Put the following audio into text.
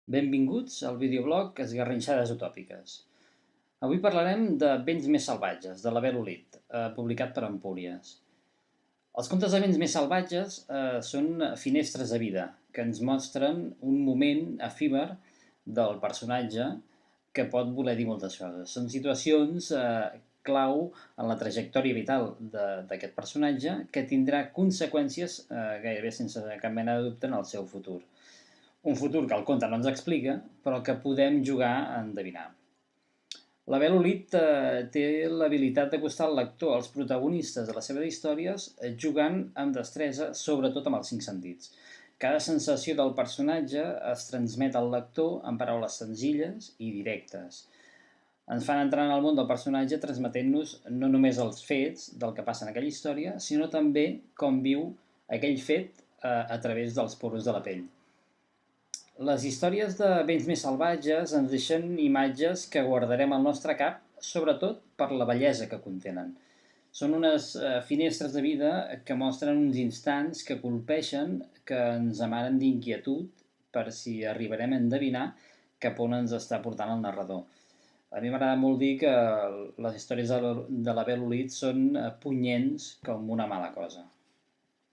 Benvinguts al videoblog Esgarrinxades Utòpiques. Avui parlarem de Vents més salvatges, de l'Abel Olit, publicat per Empúries. Els contes de vents més salvatges són finestres de vida, que ens mostren un moment efímer del personatge que pot voler dir moltes coses. Són situacions clau en la trajectòria vital d'aquest personatge que tindrà conseqüències gairebé sense cap mena de dubte en el seu futur. Un futur que el conte no ens explica, però que podem jugar a endevinar. L'Abel Olit té l'habilitat d'acostar el lector als protagonistes de les seves històries jugant amb destresa, sobretot amb els 5 sentits. Cada sensació del personatge es transmet al lector en paraules senzilles i directes. Ens fan entrar en el món del personatge transmetent-nos no només els fets del que passa en aquella història, sinó també com viu aquell fet a través dels poros de la pell. Les històries de Vents més salvatges ens deixen imatges que guardarem al nostre cap, sobretot per la bellesa que contenen. Són unes finestres de vida que mostren uns instants que colpeixen, que ens amaren d'inquietud per si arribarem a endevinar cap on ens està portant el narrador. A mi m'agrada molt dir que les històries de l'Abel Olit són punyents com una mala cosa.